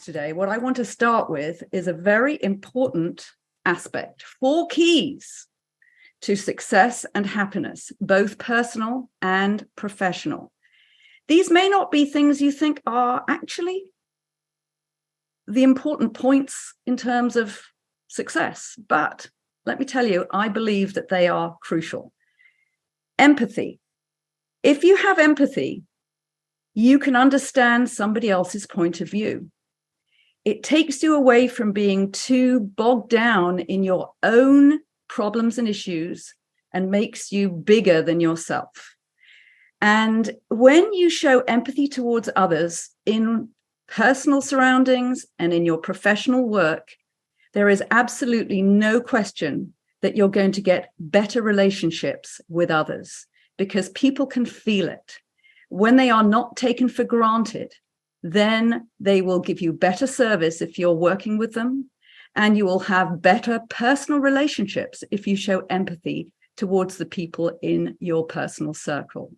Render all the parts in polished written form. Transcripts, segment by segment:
today, what I want to start with is a very important aspect, 4 keys to success and happiness, both personal and professional. These may not be things you think are actually the important points in terms of success, but let me tell you, I believe that they are crucial. Empathy. If you have empathy, you can understand somebody else's point of view. It takes you away from being too bogged down in your own problems and issues and makes you bigger than yourself. And when you show empathy towards others in personal surroundings and in your professional work, there is absolutely no question that you're going to get better relationships with others because people can feel it. When they are not taken for granted, then they will give you better service if you're working with them, and you will have better personal relationships if you show empathy towards the people in your personal circle.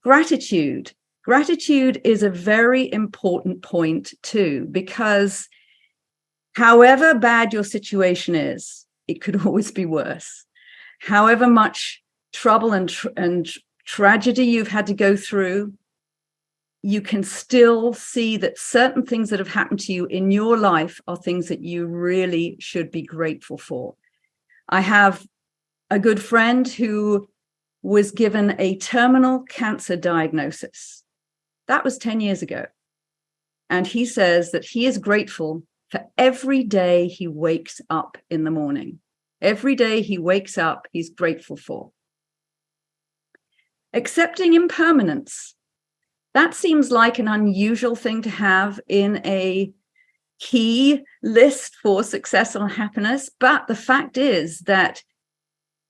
Gratitude. Gratitude is a very important point too, because however bad your situation is, it could always be worse. However much trouble and tragedy you've had to go through, you can still see that certain things that have happened to you in your life are things that you really should be grateful for. I have a good friend who was given a terminal cancer diagnosis. That was 10 years ago. And he says that he is grateful for every day he wakes up in the morning. Every day he wakes up, he's grateful for. Accepting impermanence. That seems like an unusual thing to have in a key list for success and happiness. But the fact is that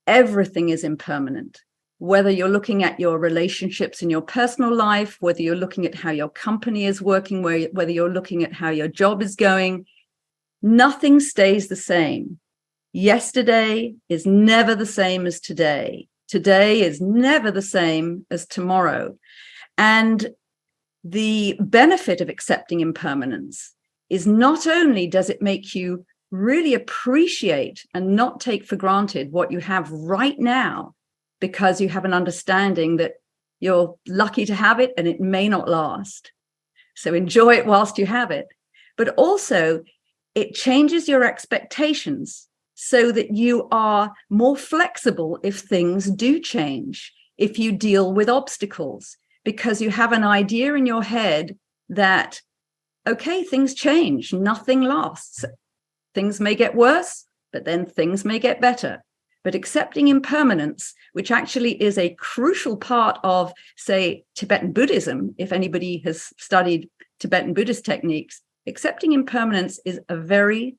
everything is impermanent. Whether you're looking at your relationships in your personal life, whether you're looking at how your company is working, whether you're looking at how your job is going, nothing stays the same. Yesterday is never the same as today. Today is never the same as tomorrow. And the benefit of accepting impermanence is not only does it make you really appreciate and not take for granted what you have right now, because you have an understanding that you're lucky to have it and it may not last. So enjoy it whilst you have it. But also, it changes your expectations so that you are more flexible if things do change, if you deal with obstacles, because you have an idea in your head that, okay, things change, nothing lasts. Things may get worse, but then things may get better. But accepting impermanence, which actually is a crucial part of, say, Tibetan Buddhism, if anybody has studied Tibetan Buddhist techniques, accepting impermanence is a very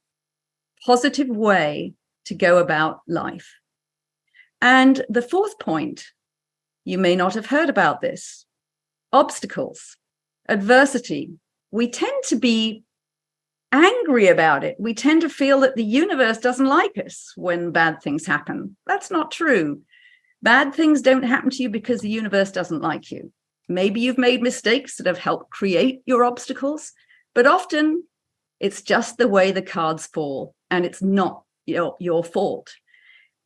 positive way to go about life. And the fourth point, you may not have heard about this, obstacles, adversity. We tend to be angry about it. We tend to feel that the universe doesn't like us when bad things happen. That's not true. Bad things don't happen to you because the universe doesn't like you. Maybe you've made mistakes that have helped create your obstacles, but often it's just the way the cards fall and it's not your fault.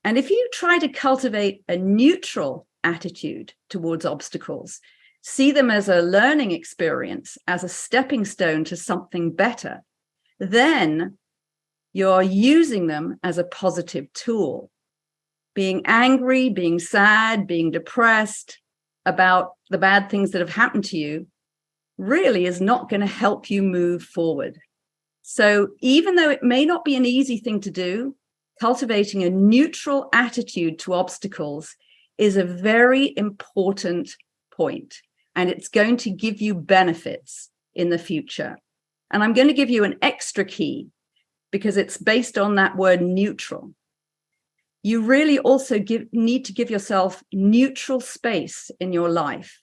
And if you try to cultivate a neutral attitude towards obstacles, see them as a learning experience, as a stepping stone to something better, then you're using them as a positive tool. Being angry, being sad, being depressed about the bad things that have happened to you really is not going to help you move forward. So even though it may not be an easy thing to do, cultivating a neutral attitude to obstacles is a very important point, and it's going to give you benefits in the future. And I'm going to give you an extra key because it's based on that word neutral. You really also need to give yourself neutral space in your life.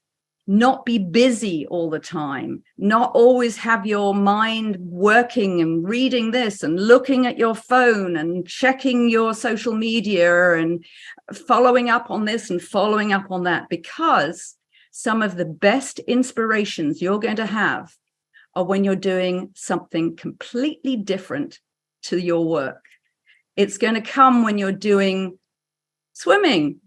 Not be busy all the time, not always have your mind working and reading this and looking at your phone and checking your social media and following up on this and following up on that, because some of the best inspirations you're going to have or when you're doing something completely different to your work. It's going to come when you're doing swimming,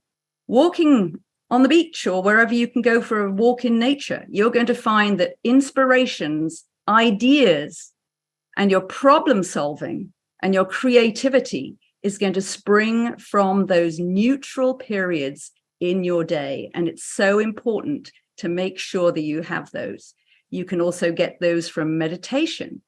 walking on the beach, or wherever you can go for a walk in nature. You're going to find that inspirations, ideas, and your problem solving and your creativity is going to spring from those neutral periods in your day. And it's so important to make sure that you have those. You can also get those from meditation,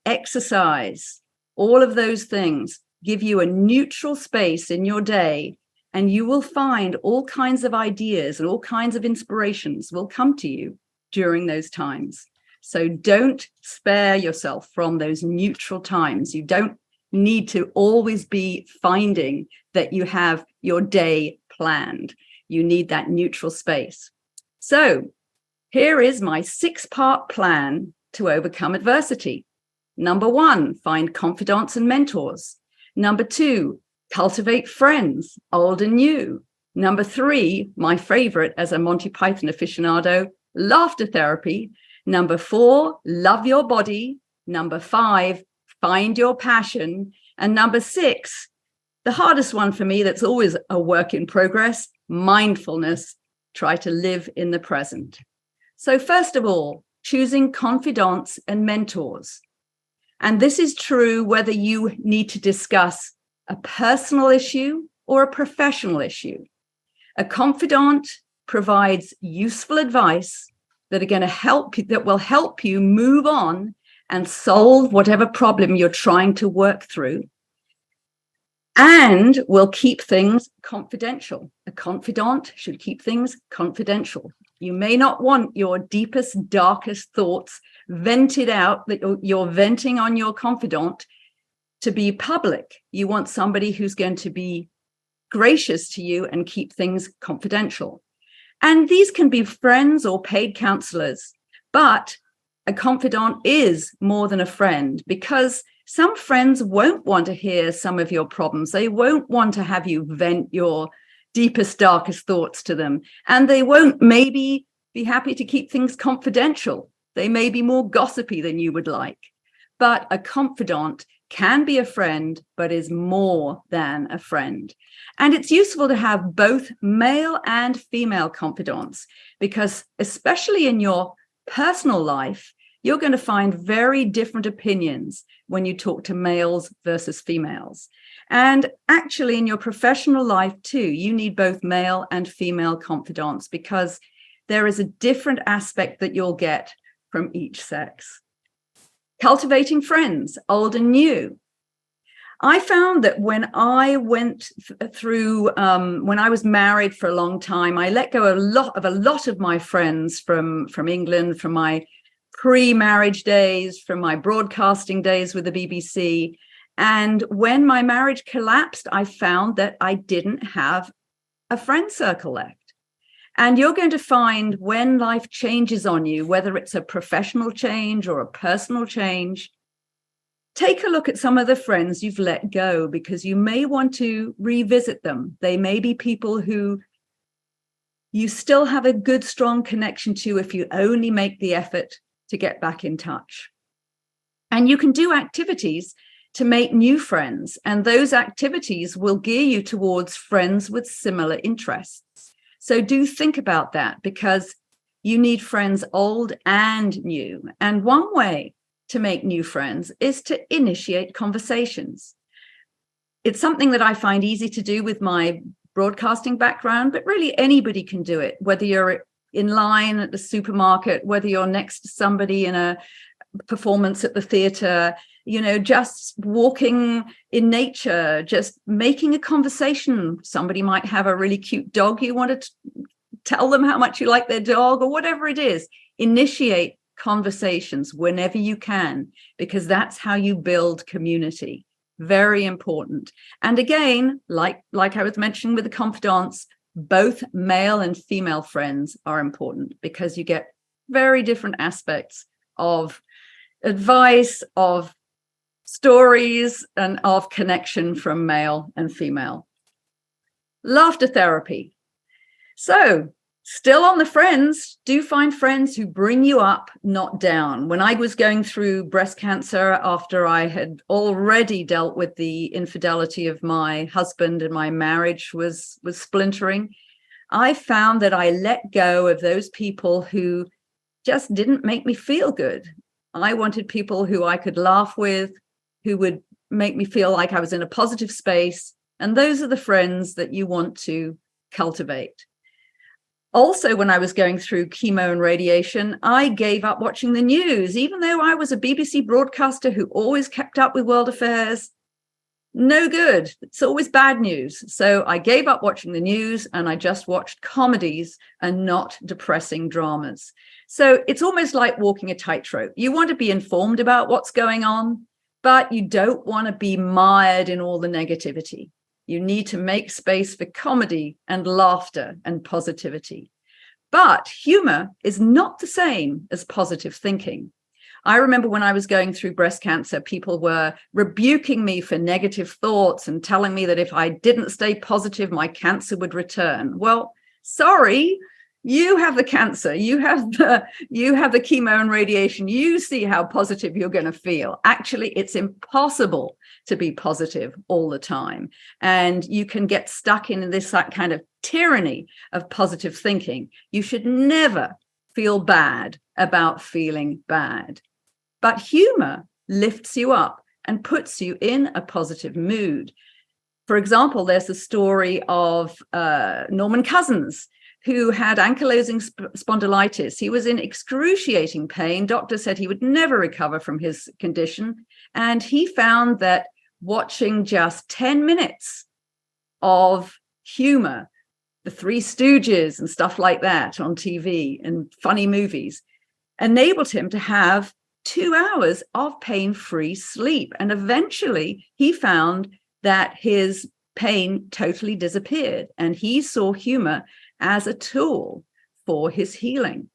exercise, all of those things give you a neutral space in your day, and you will find all kinds of ideas and all kinds of inspirations will come to you during those times. So don't spare yourself from those neutral times. You don't need to always be finding that you have your day planned. You need that neutral space. So here is my 6-part plan to overcome adversity. Number 1, find confidants and mentors. Number 2, cultivate friends, old and new. Number 3, my favorite as a Monty Python aficionado, laughter therapy. Number 4, love your body. Number 5, find your passion. And number 6, the hardest one for me, that's always a work in progress, mindfulness. Try to live in the present. So first of all, choosing confidants and mentors. And this is true whether you need to discuss a personal issue or a professional issue. A confidant provides useful advice that will help you move on and solve whatever problem you're trying to work through, and will keep things confidential. A confidant should keep things confidential. You may not want your deepest, darkest thoughts vented out, that you're venting on your confidant, to be public. You want somebody who's going to be gracious to you and keep things confidential. And these can be friends or paid counselors, but a confidant is more than a friend, because some friends won't want to hear some of your problems. They won't want to have you vent your deepest, darkest thoughts to them. And they won't maybe be happy to keep things confidential. They may be more gossipy than you would like. But a confidant can be a friend, but is more than a friend. And it's useful to have both male and female confidants, because especially in your personal life, you're going to find very different opinions when you talk to males versus females. And actually in your professional life too, you need both male and female confidants, because there is a different aspect that you'll get from each sex. Cultivating friends, old and new. I found that when I went through, when I was married for a long time, I let go a lot of my friends from England, from my pre-marriage days, from my broadcasting days with the BBC. And when my marriage collapsed, I found that I didn't have a friend circle left. And you're going to find when life changes on you, whether it's a professional change or a personal change, take a look at some of the friends you've let go, because you may want to revisit them. They may be people who you still have a good, strong connection to if you only make the effort to get back in touch. And you can do activities to make new friends, and those activities will gear you towards friends with similar interests. So do think about that, because you need friends old and new. And one way to make new friends is to initiate conversations. It's something that I find easy to do with my broadcasting background, but really anybody can do it, whether you're in line at the supermarket, whether you're next to somebody in a performance at the theater, just walking in nature, just making a conversation. Somebody might have a really cute dog. You want to tell them how much you like their dog, or whatever it is. Initiate conversations whenever you can, because that's how you build community. Very important. And again, like I was mentioning with the confidants, both male and female friends are important, because you get very different aspects of advice, of stories, and of connection from male and female. Laughter therapy. So Still on the friends, do find friends who bring you up, not down. When I was going through breast cancer, after I had already dealt with the infidelity of my husband and my marriage was splintering, I found that I let go of those people who just didn't make me feel good. I wanted people who I could laugh with, who would make me feel like I was in a positive space. And those are the friends that you want to cultivate. Also, when I was going through chemo and radiation, I gave up watching the news, even though I was a BBC broadcaster who always kept up with world affairs. No good. It's always bad news. So I gave up watching the news and I just watched comedies and not depressing dramas. So it's almost like walking a tightrope. You want to be informed about what's going on, but you don't want to be mired in all the negativity. You need to make space for comedy and laughter and positivity. But humor is not the same as positive thinking. I remember when I was going through breast cancer, people were rebuking me for negative thoughts and telling me that if I didn't stay positive, my cancer would return. Well, sorry, you have the cancer, you have the chemo and radiation. You see how positive you're going to feel. Actually, it's impossible to be positive all the time. And you can get stuck in this kind of tyranny of positive thinking. You should never feel bad about feeling bad. But humor lifts you up and puts you in a positive mood. For example, there's a story of Norman Cousins, who had ankylosing spondylitis. He was in excruciating pain. Doctor said he would never recover from his condition. And he found that watching just 10 minutes of humor, the Three Stooges and stuff like that on TV and funny movies, enabled him to have 2 hours of pain-free sleep. And eventually he found that his pain totally disappeared. And he saw humor as a tool for his healing.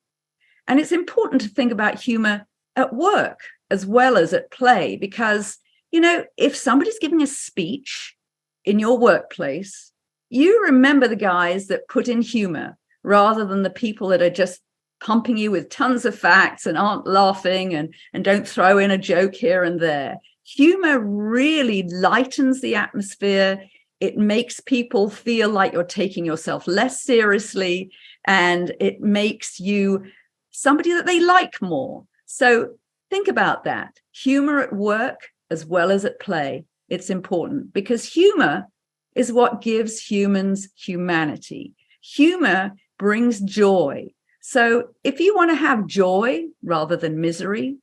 And it's important to think about humor at work as well as at play, because, you know, if somebody's giving a speech in your workplace, you remember the guys that put in humor rather than the people that are just pumping you with tons of facts and aren't laughing and don't throw in a joke here and there. Humor really lightens the atmosphere. It makes people feel like you're taking yourself less seriously, and it makes you somebody that they like more. So think about that. Humor at work as well as at play. It's important because humor is what gives humans humanity. Humor brings joy. So if you want to have joy rather than misery,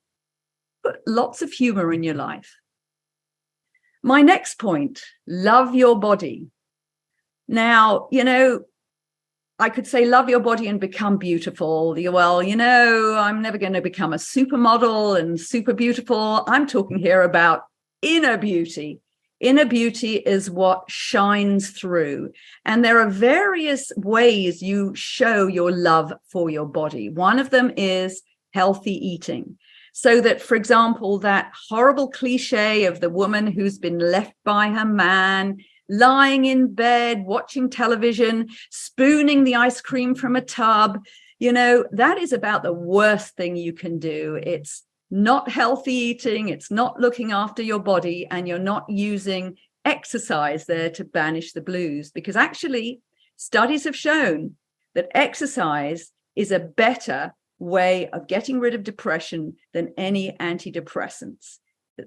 put lots of humor in your life. My next point, love your body. Now, you know, I could say love your body and become beautiful. Well, you know, I'm never going to become a supermodel and super beautiful. I'm talking here about inner beauty. Inner beauty is what shines through. And there are various ways you show your love for your body. One of them is healthy eating. So that, for example, that horrible cliche of the woman who's been left by her man, lying in bed, watching television, spooning the ice cream from a tub, you know, that is about the worst thing you can do. It's not healthy eating, it's not looking after your body, and you're not using exercise there to banish the blues. Because actually, studies have shown that exercise is a better way of getting rid of depression than any antidepressants.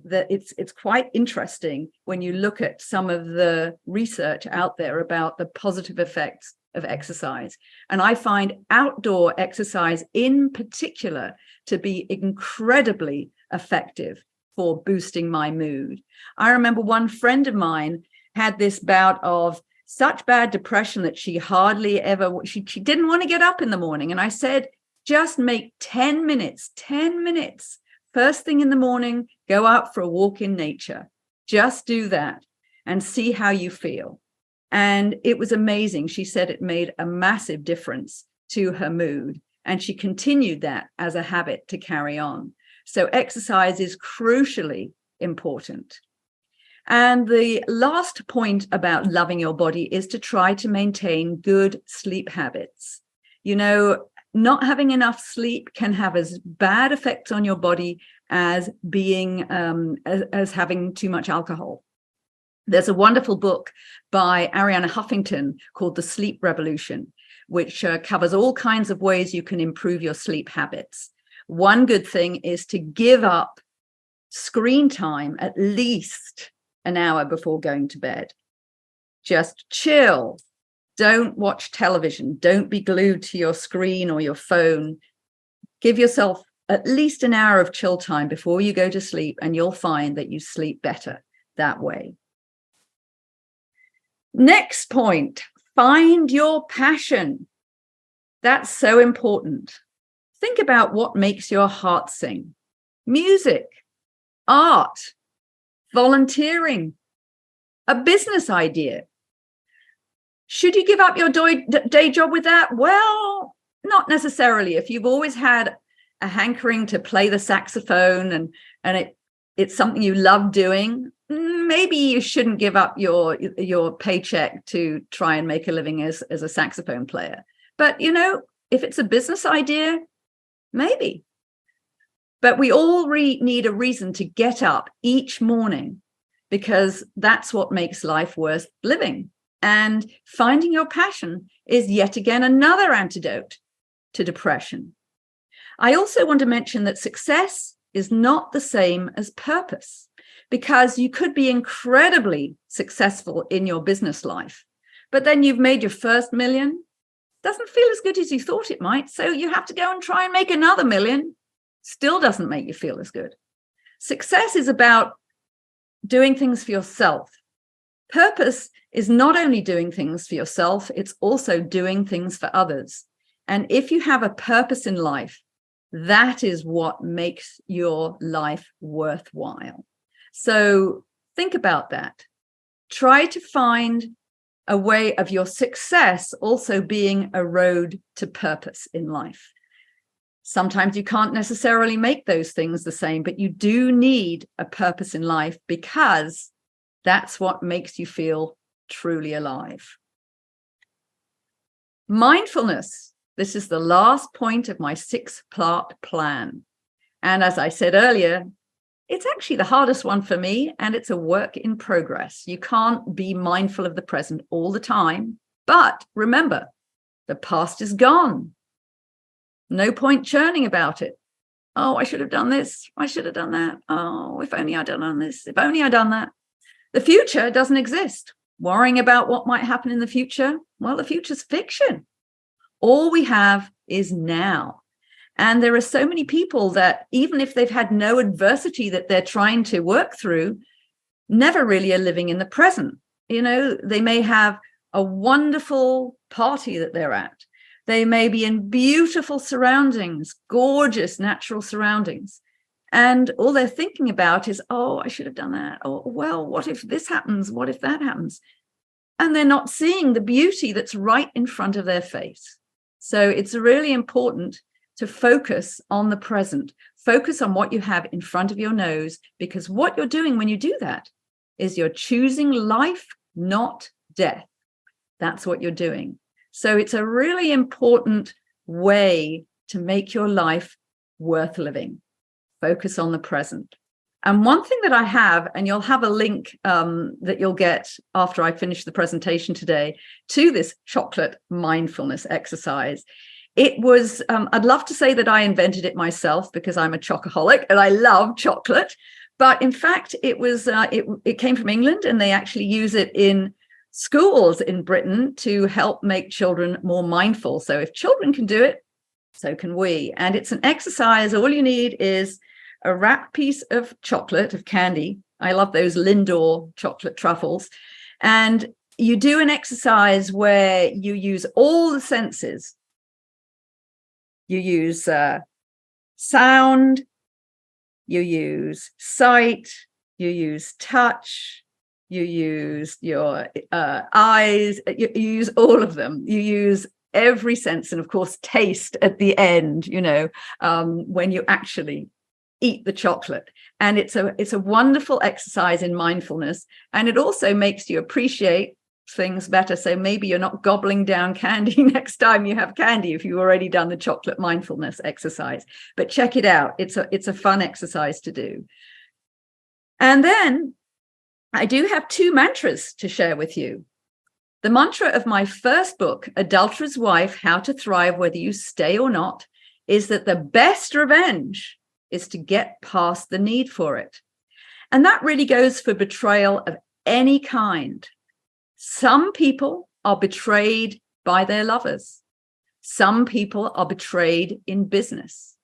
That it's quite interesting when you look at some of the research out there about the positive effects of exercise. And I find outdoor exercise in particular to be incredibly effective for boosting my mood. I remember one friend of mine had this bout of such bad depression that she hardly ever, she didn't want to get up in the morning. And I said, just make 10 minutes, first thing in the morning, go out for a walk in nature. Just do that and see how you feel. And it was amazing. She said it made a massive difference to her mood. And she continued that as a habit to carry on. So exercise is crucially important. And the last point about loving your body is to try to maintain good sleep habits. Not having enough sleep can have as bad effects on your body as being as having too much alcohol. There's a wonderful book by Arianna Huffington called The Sleep Revolution, which covers all kinds of ways you can improve your sleep habits. One good thing is to give up screen time at least an hour before going to bed. Just chill. Don't watch television. Don't be glued to your screen or your phone. Give yourself at least an hour of chill time before you go to sleep, and you'll find that you sleep better that way. Next point, find your passion. That's so important. Think about what makes your heart sing. Music, art, volunteering, a business idea. Should you give up your day job with that? Well, not necessarily. If you've always had a hankering to play the saxophone and it's something you love doing, maybe you shouldn't give up your paycheck to try and make a living as a saxophone player. But, if it's a business idea, maybe. But we all need a reason to get up each morning, because that's what makes life worth living. And finding your passion is yet again another antidote to depression. I also want to mention that success is not the same as purpose, because you could be incredibly successful in your business life, but then you've made your first million, doesn't feel as good as you thought it might. So you have to go and try and make another million, still doesn't make you feel as good. Success is about doing things for yourself. Purpose is not only doing things for yourself, it's also doing things for others. And if you have a purpose in life, that is what makes your life worthwhile. So think about that. Try to find a way of your success also being a road to purpose in life. Sometimes you can't necessarily make those things the same, but you do need a purpose in life, because that's what makes you feel truly alive. Mindfulness. This is the last point of my 6-part plan. And as I said earlier, it's actually the hardest one for me, and it's a work in progress. You can't be mindful of the present all the time. But remember, the past is gone. No point churning about it. Oh, I should have done this. I should have done that. Oh, if only I'd done this. If only I'd done that. The future doesn't exist. Worrying about what might happen in the future, well, the future's fiction. All we have is now. And there are so many people that, even if they've had no adversity that they're trying to work through, never really are living in the present. They may have a wonderful party that they're at. They may be in beautiful surroundings, gorgeous natural surroundings. And all they're thinking about is, oh, I should have done that. Oh, well, what if this happens? What if that happens? And they're not seeing the beauty that's right in front of their face. So it's really important to focus on the present. Focus on what you have in front of your nose, because what you're doing when you do that is you're choosing life, not death. That's what you're doing. So it's a really important way to make your life worth living. Focus on the present. And one thing that I have, and you'll have a link that you'll get after I finish the presentation today to this chocolate mindfulness exercise. It was, I'd love to say that I invented it myself, because I'm a chocoholic and I love chocolate. But in fact, it came from England, and they actually use it in schools in Britain to help make children more mindful. So if children can do it, so can we. And it's an exercise. All you need is a wrapped piece of chocolate, of candy. I love those Lindor chocolate truffles. And you do an exercise where you use all the senses. You use sound, you use sight, you use touch, you use your eyes, you use all of them. You use every sense, and of course, taste at the end, when you actually eat the chocolate. And it's a wonderful exercise in mindfulness. And it also makes you appreciate things better. So maybe you're not gobbling down candy next time you have candy if you've already done the chocolate mindfulness exercise. But check it out. It's a fun exercise to do. And then I do have 2 mantras to share with you. The mantra of my first book, Adulterer's Wife, How to Thrive Whether You Stay or Not, is that the best revenge is to get past the need for it. And that really goes for betrayal of any kind. Some people are betrayed by their lovers. Some people are betrayed in business.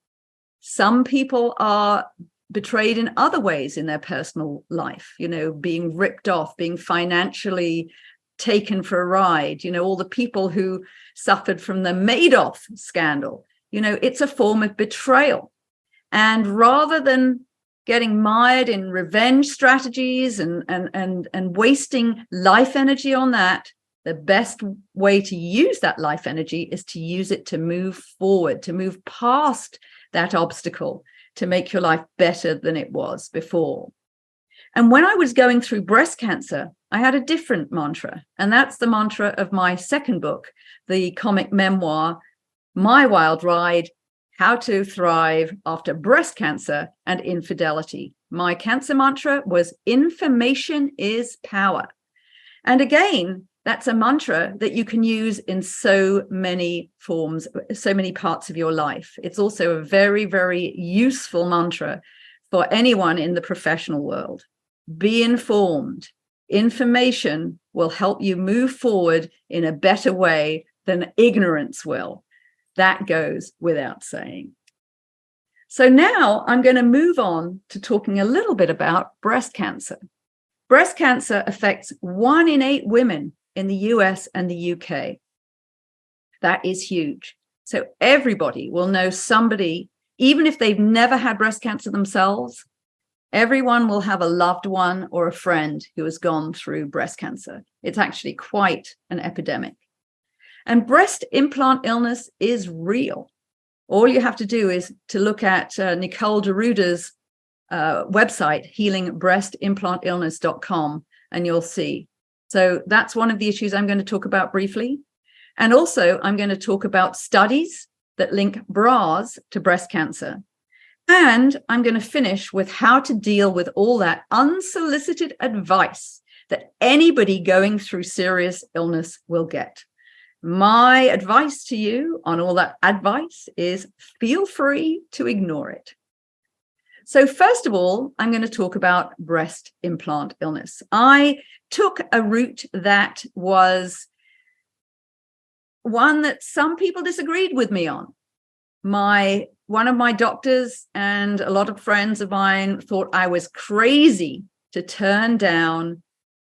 Some people are betrayed in other ways in their personal life, being ripped off, being financially taken for a ride, all the people who suffered from the Madoff scandal. It's a form of betrayal. And rather than getting mired in revenge strategies and wasting life energy on that, the best way to use that life energy is to use it to move forward, to move past that obstacle, to make your life better than it was before. And when I was going through breast cancer, I had a different mantra, and that's the mantra of my second book, the comic memoir, My Wild Ride, How to Thrive After Breast Cancer and Infidelity. My cancer mantra was information is power. And again, that's a mantra that you can use in so many forms, so many parts of your life. It's also a very, very useful mantra for anyone in the professional world. Be informed. Information will help you move forward in a better way than ignorance will. That goes without saying. So now I'm going to move on to talking a little bit about breast cancer. Breast cancer affects 1 in 8 women in the US and the UK. That is huge. So everybody will know somebody, even if they've never had breast cancer themselves, everyone will have a loved one or a friend who has gone through breast cancer. It's actually quite an epidemic. And breast implant illness is real. All you have to do is to look at Nicole Deruda's website, healingbreastimplantillness.com, and you'll see. So that's one of the issues I'm going to talk about briefly. And also, I'm going to talk about studies that link bras to breast cancer. And I'm going to finish with how to deal with all that unsolicited advice that anybody going through serious illness will get. My advice to you on all that advice is feel free to ignore it. So first of all, I'm going to talk about breast implant illness. I took a route that was one that some people disagreed with me on. One of my doctors and a lot of friends of mine thought I was crazy to turn down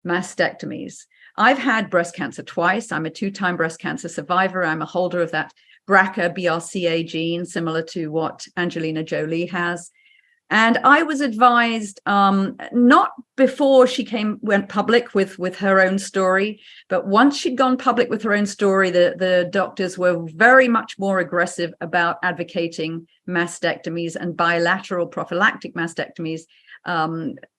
mastectomies. I've had breast cancer twice. I'm a 2-time breast cancer survivor. I'm a holder of that BRCA, BRCA gene, similar to what Angelina Jolie has. And I was advised, not before she went public with her own story, but once she'd gone public with her own story, the doctors were very much more aggressive about advocating mastectomies and bilateral prophylactic mastectomies,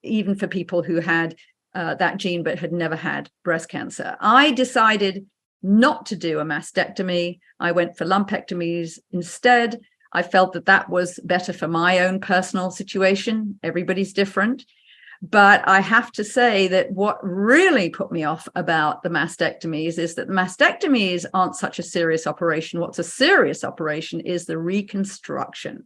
even for people who had that gene but had never had breast cancer. I decided not to do a mastectomy. I went for lumpectomies instead. I felt that was better for my own personal situation. Everybody's different. But I have to say that what really put me off about the mastectomies is that the mastectomies aren't such a serious operation. What's a serious operation is the reconstruction.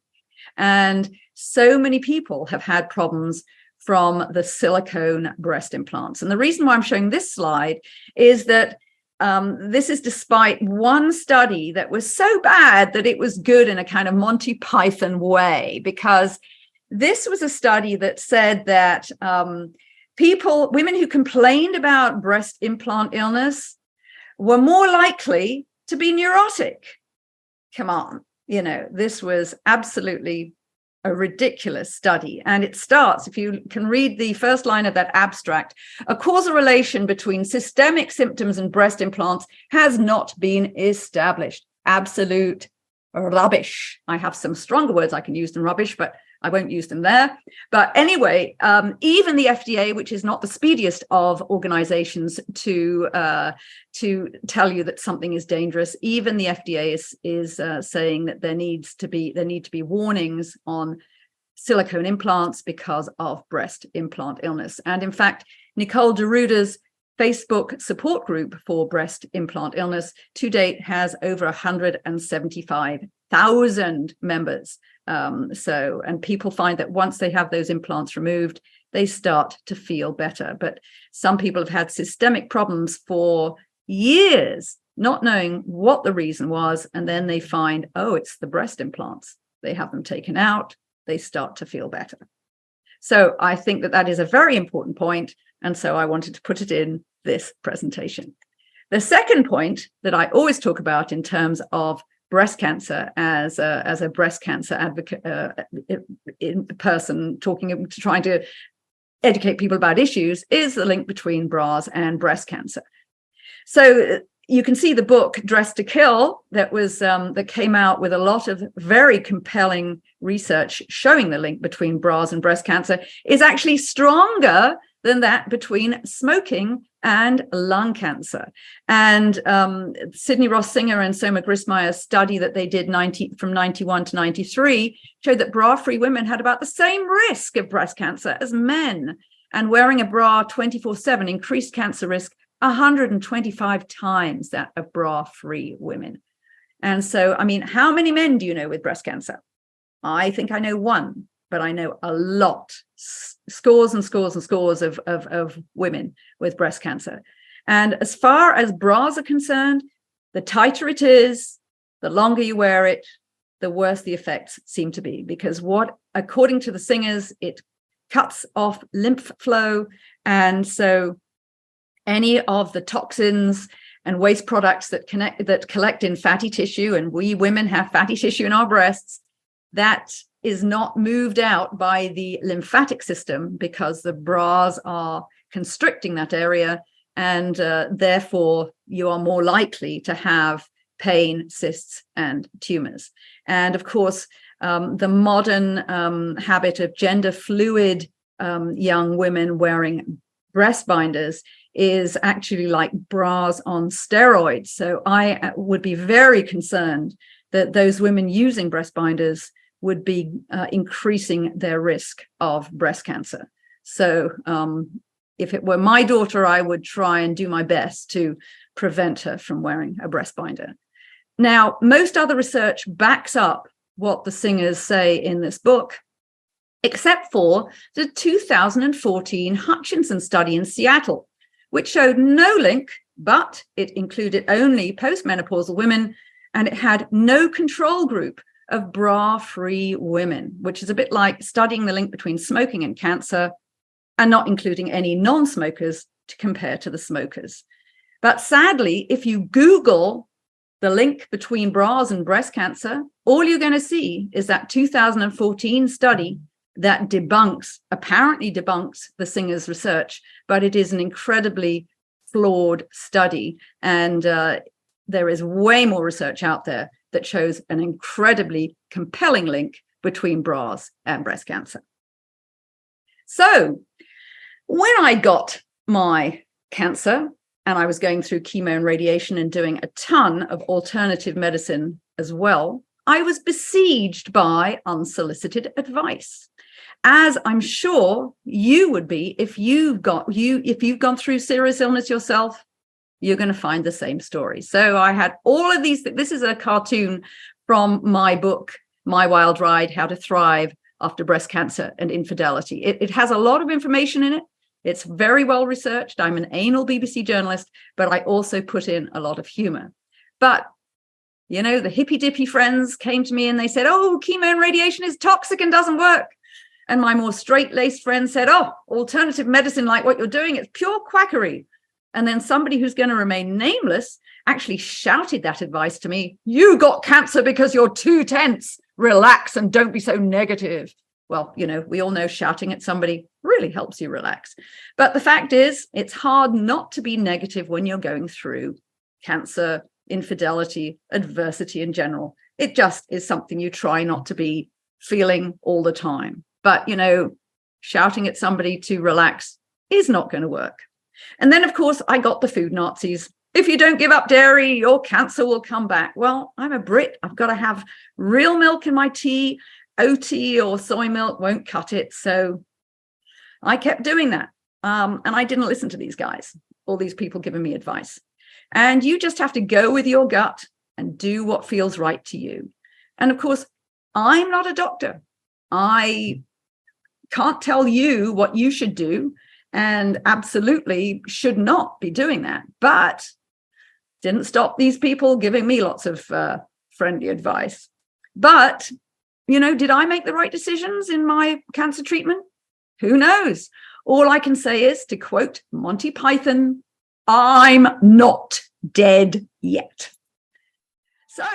And so many people have had problems from the silicone breast implants. And the reason why I'm showing this slide is that this is despite one study that was so bad that it was good in a kind of Monty Python way, because this was a study that said that women who complained about breast implant illness were more likely to be neurotic. Come on, this was absolutely a ridiculous study. And it starts, if you can read the first line of that abstract, a causal relation between systemic symptoms and breast implants has not been established. Absolute rubbish. I have some stronger words I can use than rubbish, but I won't use them there. But anyway, even the FDA, which is not the speediest of organizations to tell you that something is dangerous, even the FDA is saying that there need to be warnings on silicone implants because of breast implant illness. And in fact, Nicole Deruda's Facebook support group for breast implant illness to date has over 175,000 members. And people find that once they have those implants removed, they start to feel better. But some people have had systemic problems for years, not knowing what the reason was. And then they find, oh, it's the breast implants. They have them taken out. They start to feel better. So I think that is a very important point. And so I wanted to put it in this presentation. The second point that I always talk about in terms of breast cancer as a breast cancer advocate in person trying to educate people about issues is the link between bras and breast cancer. So you can see the book Dress to Kill that came out with a lot of very compelling research showing the link between bras and breast cancer is actually stronger than that between smoking and lung cancer. And Sydney Ross Singer and Soma Grismeyer's study that they did from 91 to 93 showed that bra-free women had about the same risk of breast cancer as men. And wearing a bra 24/7 increased cancer risk 125 times that of bra-free women. And so, I mean, how many men do you know with breast cancer? I think I know one, but I know a lot, scores and scores and scores of women with breast cancer. And as far as bras are concerned, the tighter it is, the longer you wear it, the worse the effects seem to be. Because according to the Singers, it cuts off lymph flow. And so any of the toxins and waste products that collect in fatty tissue, and we women have fatty tissue in our breasts, that is not moved out by the lymphatic system because the bras are constricting that area, and therefore you are more likely to have pain, cysts, and tumors. And of course, the modern habit of gender fluid young women wearing breast binders is actually like bras on steroids. So I would be very concerned that those women using breast binders would be increasing their risk of breast cancer. So if it were my daughter, I would try and do my best to prevent her from wearing a breast binder. Now, most other research backs up what the Singers say in this book, except for the 2014 Hutchinson study in Seattle, which showed no link, but it included only postmenopausal women, and it had no control group of bra-free women, which is a bit like studying the link between smoking and cancer and not including any non-smokers to compare to the smokers. But sadly, if you Google the link between bras and breast cancer, all you're going to see is that 2014 study that apparently debunks the Singers' research, but it is an incredibly flawed study. And there is way more research out there that shows an incredibly compelling link between bras and breast cancer. So when I got my cancer and I was going through chemo and radiation and doing a ton of alternative medicine as well, I was besieged by unsolicited advice, as I'm sure you would be if you've gone through serious illness yourself. You're going to find the same story. So I had all of these. This is a cartoon from my book, My Wild Ride, How to Thrive After Breast Cancer and Infidelity. It has a lot of information in it. It's very well researched. I'm an anal BBC journalist, but I also put in a lot of humor. But, you know, the hippy dippy friends came to me and they said, oh, chemo and radiation is toxic and doesn't work. And my more straight-laced friends said, oh, alternative medicine like what you're doing, it's pure quackery. And then somebody who's going to remain nameless actually shouted that advice to me. You got cancer because you're too tense. Relax and don't be so negative. Well, you know, we all know shouting at somebody really helps you relax. But the fact is, it's hard not to be negative when you're going through cancer, infidelity, adversity in general. It just is something you try not to be feeling all the time. But, shouting at somebody to relax is not going to work. And then, of course, I got the food Nazis. If you don't give up dairy, your cancer will come back. Well, I'm a Brit. I've got to have real milk in my tea. OT or soy milk won't cut it. So I kept doing that. And I didn't listen to these guys, all these people giving me advice. And you just have to go with your gut and do what feels right to you. And of course, I'm not a doctor. I can't tell you what you should do, and absolutely should not be doing that. But didn't stop these people giving me lots of friendly advice. But, did I make the right decisions in my cancer treatment? Who knows? All I can say is, to quote Monty Python, I'm not dead yet. So